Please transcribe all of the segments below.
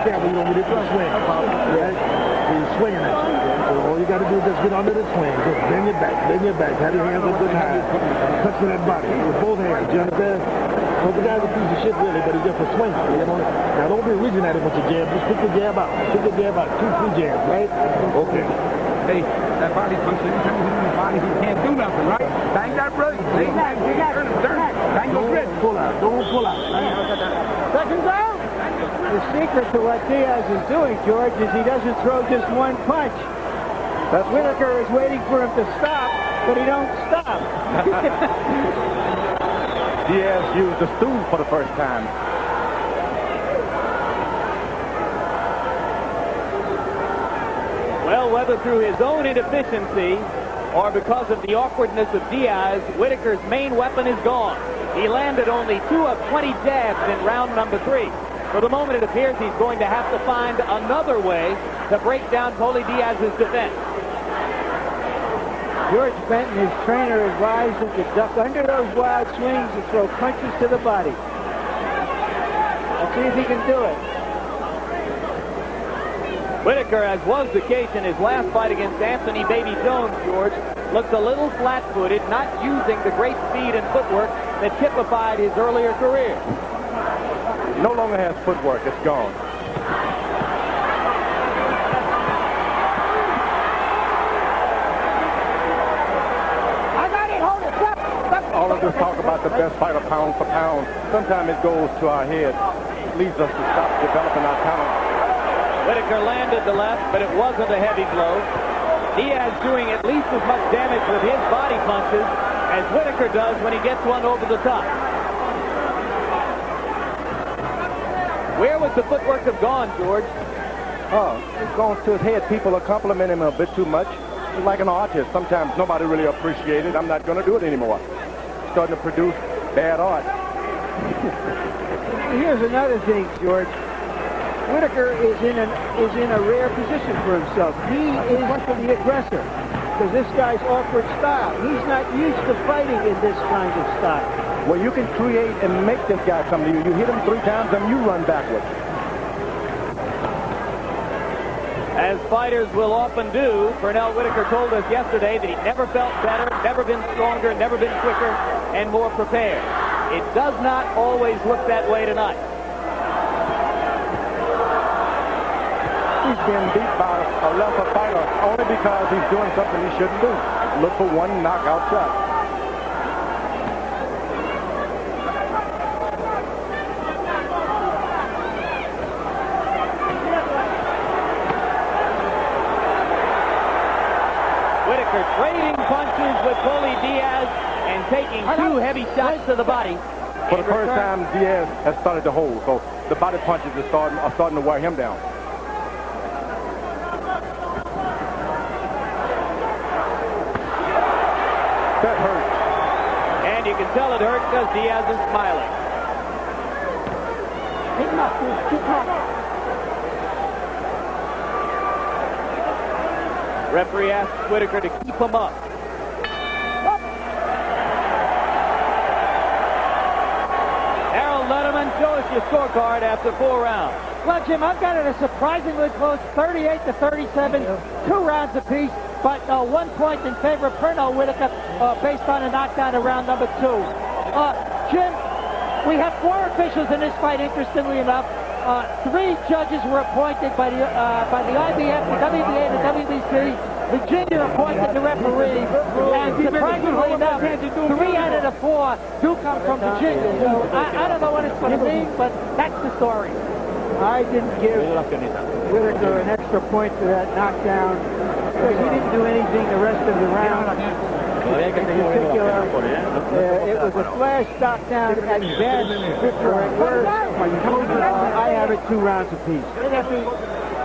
careful you don't get it to swing. Right? He's swinging at you. So all you got to do is just get under the swing. Just bend your back. Have your hands up good high. Touch to that body with both hands. You understand? Well, the guy's a piece of shit, really, but he's just a swinger. You know? Now, don't be reaching at him with your jab. Just pick the jab out. Pick the jab out. 2, 3 jabs, right? Okay. Hey, that body punch, anytime you hit him in the body, he can't do nothing, right? Bang that right. Turn him. Bang the wrist. Pull out. Don't pull out. Second down. The secret to what Diaz is doing, George, is he doesn't throw just one punch. But Whitaker is waiting for him to stop, but he don't stop. Diaz used the stool for the first time. Well, whether through his own inefficiency or because of the awkwardness of Diaz, Whitaker's main weapon is gone. He landed only 2 of 20 jabs in round number 3. For the moment, it appears he's going to have to find another way to break down Poli Diaz's defense. George Benton, his trainer, advised him to duck under those wild swings and throw punches to the body. Let's see if he can do it. Whitaker, as was the case in his last fight against Anthony Baby Jones, George, looks a little flat-footed, not using the great speed and footwork that typified his earlier career. No longer has footwork. It's gone. All of this talk about the best fighter pound for pound, sometimes it goes to our head, leads us to stop developing our talent. Whitaker landed the left, but it wasn't a heavy blow. Diaz doing at least as much damage with his body punches as Whitaker does when he gets one over the top. Where would the footwork have gone, George? Oh, it's gone to his head. People are complimenting him a bit too much. He's like an artist. Sometimes nobody really appreciates it. I'm not going to do it anymore. Starting to produce bad art. Here's another thing, George. Whitaker is in a rare position for himself. He is the aggressor because this guy's awkward style. He's not used to fighting in this kind of style. Well, you can create and make this guy come to you. You hit him 3 times and you run backwards. As fighters will often do, Pernell Whitaker told us yesterday that he never felt better, never been stronger, never been quicker, and more prepared. It does not always look that way tonight. He's being beat by a lesser fighter only because he's doing something he shouldn't do. Look for one knockout shot. Whitaker trading punches with Poli Diaz and taking 2 heavy shots to the body. For the first time, Diaz has started to hold, so the body punches are starting to wear him down. That hurt. And you can tell it hurt because Diaz is smiling. Pick him up, keep him up. Referee asks Whitaker to keep him up. Harold Letterman, show us your scorecard after 4 rounds. Well, Jim, I've got it a surprisingly close 38-37, 2 rounds apiece, but 1 point in favor of Pernell Whitaker based on a knockdown in round number 2. Jim, we have 4 officials in this fight, interestingly enough. 3 judges were appointed by the IBF, the WBA, and the WBC. Virginia appointed the referee, and surprisingly enough, 3 out of the 4 do come from Virginia. So I don't know what it's going to mean, but that's the story. I didn't give Whitaker an extra point for that knockdown because he didn't do anything the rest of the round. In particular, it was a flash knockdown at best, or at worst. I have it 2 rounds apiece. Stay there, please.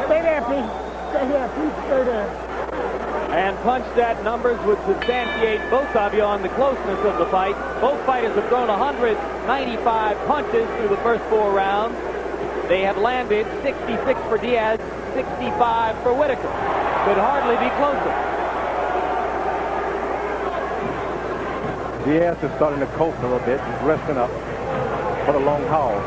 Stay there, please. Stay there. And punch-stat numbers would substantiate both of you on the closeness of the fight. Both fighters have thrown 195 punches through the first 4 rounds. They have landed 66 for Diaz, 65 for Whitaker. Could hardly be closer. Diaz is starting to coast a little bit. He's resting up for the long haul.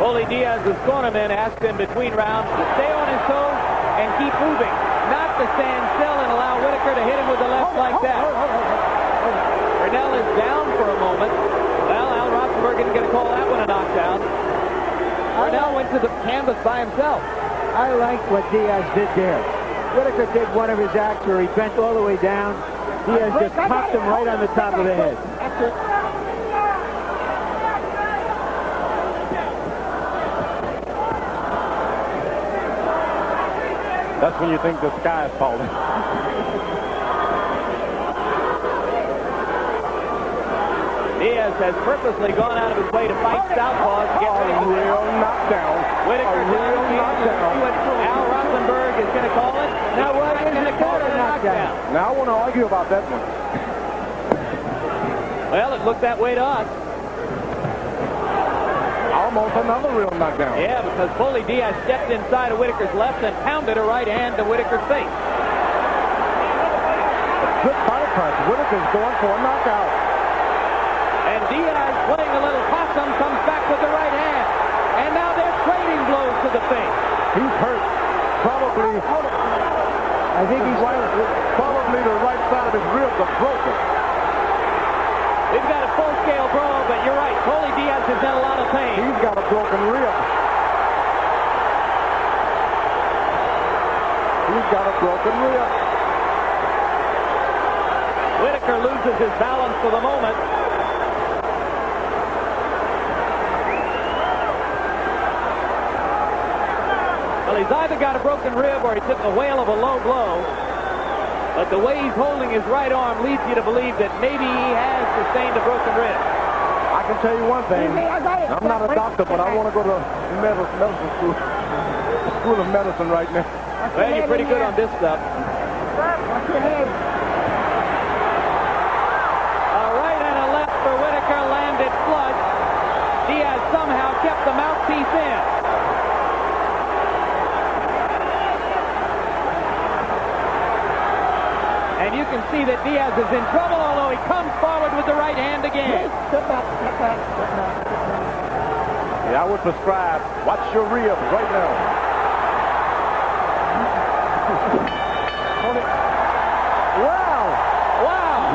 Poli Diaz's cornerman asked him between rounds to stay on his toes and keep moving, not to stand still and allow Whitaker to hit him with the left like that. Purnell is down for a moment. Well, Al Rosenberg isn't going to call that one a knockdown. Purnell went to the canvas by himself. I like what Diaz did there. Whitaker did one of his acts where he bent all the way down. Diaz just popped him right on the top of the head. That's when you think the sky is falling. Diaz has purposely gone out of his way to fight southpaws to get ready A for this. real knockdown. Whitaker A real knockdown. Al Rosenberg is going to call it. Now what is going to call it a knockdown? Now I want to argue about that one. Well, it looked that way to us. Almost another real knockdown. Yeah, because Poli Diaz stepped inside of Whitaker's left and pounded a right hand to Whitaker's face. Good body punch. Whitaker's going for a knockout. And Diaz, playing a little possum, comes back with the right hand. And now they're trading blows to the face. He's hurt. Probably. I think he's Probably the right side of his ribs are broken. We've got a full-scale brawl, but you're right. Poli Diaz is in a lot of pain. He's got a broken rib. He's got a broken rib. Whitaker loses his balance for the moment. Well, he's either got a broken rib or he took a whale of a low blow. But the way he's holding his right arm leads you to believe that maybe he has sustained a broken rib. I can tell you one thing. I'm not a doctor, but I want to go to medicine school of medicine right now. Well, you're pretty good on this stuff. A right and a left for Whitaker landed flush. Diaz somehow kept the mouthpiece in. And you can see that Diaz is in trouble, although he comes forward with the right hand again. Yeah, I would prescribe, watch your ribs right now. Wow! Wow!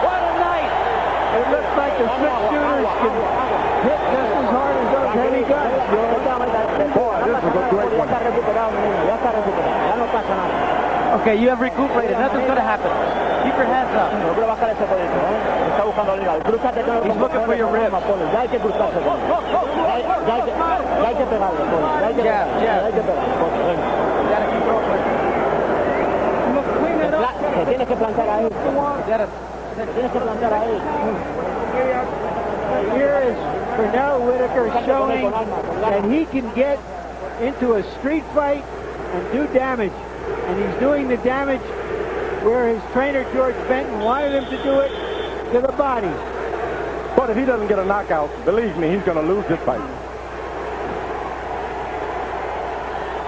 What a night! It looks like the six shooters can hit just as hard as those heavy guns. Boy, this is a great one. Okay, you have recuperated. Nothing's going to happen. Keep your hands up. He's looking for your ribs. Here is Purnell Whitaker showing that he can get into a street fight and do damage. And he's doing the damage where his trainer, George Benton, wanted him to do it, to the body. But if he doesn't get a knockout, believe me, he's going to lose this fight.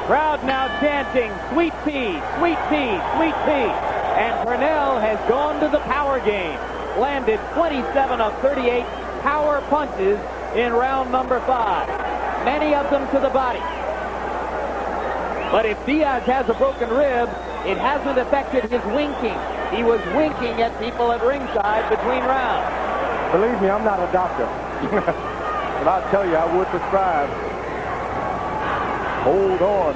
Crowd now chanting, sweet pea, sweet pea, sweet pea. And Purnell has gone to the power game. Landed 27 of 38 power punches in round number 5. Many of them to the body. But if Diaz has a broken rib, it hasn't affected his winking. He was winking at people at ringside between rounds. Believe me, I'm not a doctor. But I'll tell you, I would prescribe. Hold on.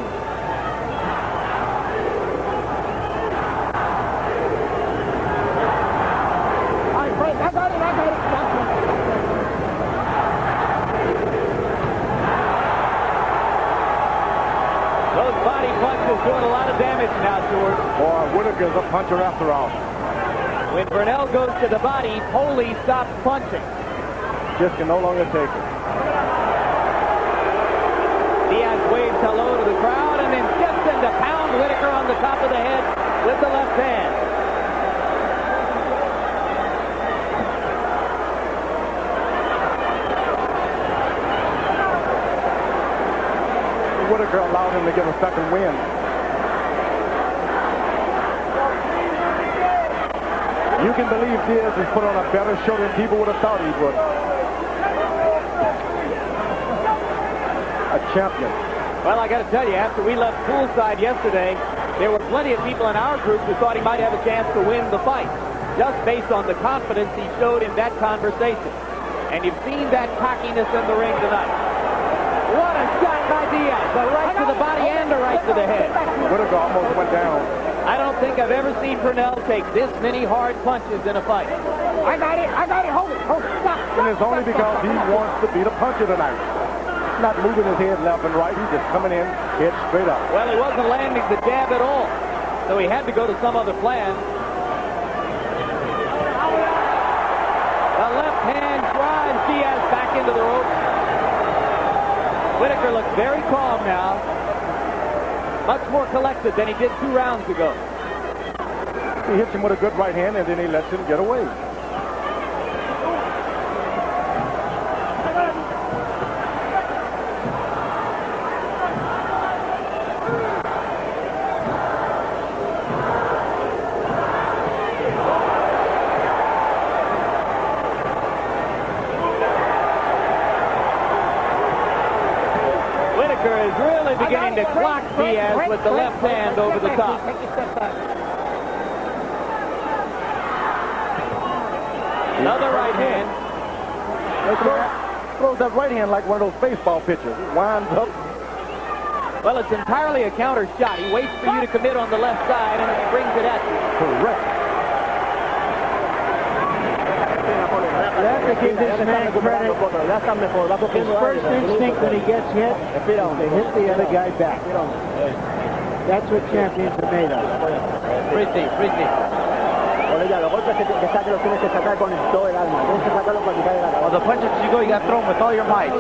Those body punches doing a lot of damage now, George. Boy, Whitaker's a puncher after all. When Purnell goes to the body, Poli stops punching. Just can no longer take it. Diaz waves hello to the crowd and then steps in to pound Whitaker on the top of the head with the left hand. Whitaker allowed him to get a second win. You can believe Diaz has put on a better show than people would have thought he would. champion. Well, I got to tell you, after we left poolside yesterday, there were plenty of people in our group who thought he might have a chance to win the fight, just based on the confidence he showed in that conversation. And you've seen that cockiness in the ring tonight. What a shot by Diaz. A right to the body and a right to the head. Whitaker almost went down. I don't think I've ever seen Purnell take this many hard punches in a fight. I got it. Hold it. Stop. And it's only because he wants to be the puncher tonight. He's not moving his head left and right. He's just coming in, head straight up. Well, he wasn't landing the jab at all, so he had to go to some other plan. The left hand drives Diaz back into the ropes. Whitaker looks very calm now. Much more collected than he did 2 rounds ago. He hits him with a good right hand, and then he lets him get away. Whitaker is really beginning to clock Diaz with the left hand over the top. Another right hand. Throws that right hand like one of those baseball pitchers. He winds up. Well, it's entirely a counter shot. He waits for you to commit on the left side and he brings it at you. Correct. You have to give this man credit. His first instinct when he gets hit is to hit the other guy back. That's what champions are made of. Pretty. Los golpes que saque los tienes que sacar con todo el alma. Tienes que sacarlo cuando cae la cabeza. Well, the punches you go, you got to throw them with all your might.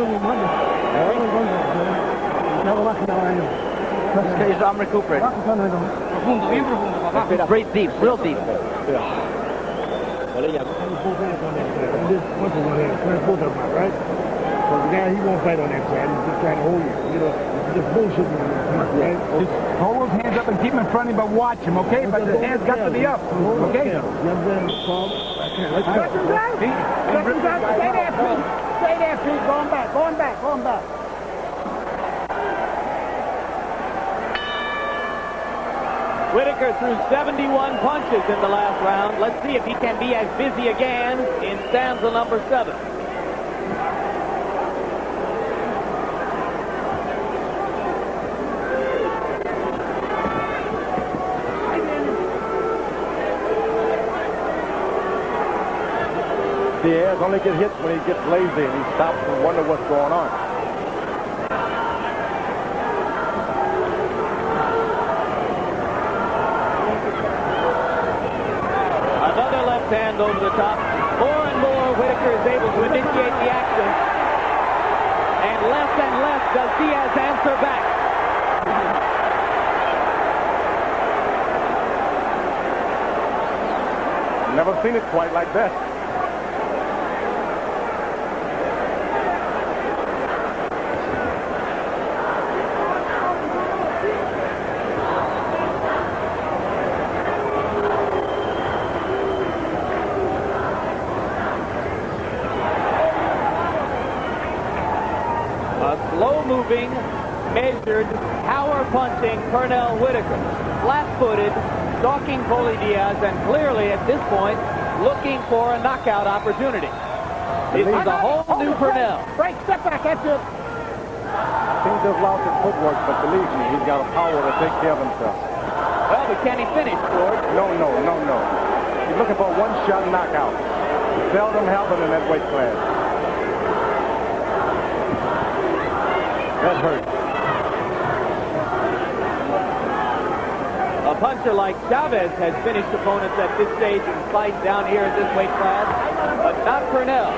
I'm recuperating. Breathe deep, real deep. Right? So the guy, he won't fight on that side. He's just trying to hold you. You know, just bullshit, right? Just hold those hands up and keep him in front of him, but watch him, okay? But the hands got to be up, okay? Let's go. Stay there, Pete. Going back. Whitaker threw 71 punches in the last round. Let's see if he can be as busy again in stanza number 7. Diaz only gets hit when he gets lazy and he stops and wonders what's going on. Another left hand over the top. More and more, Whitaker is able to initiate the action. And less does Diaz answer back. Never seen it quite like that. Slow-moving, measured, power-punching Purnell Whitaker. Flat-footed, stalking Poli Diaz, and clearly at this point looking for a knockout opportunity. This is a whole new Purnell. Break, step back, that's it. Things have lost his footwork, but believe me, he's got a power to take care of himself. Well, but can he finish, George? No. He's looking for a one-shot knockout. It seldom happens in that weight class. That hurt. A puncher like Chavez has finished opponents at this stage in fights down here in this weight class, but not Purnell.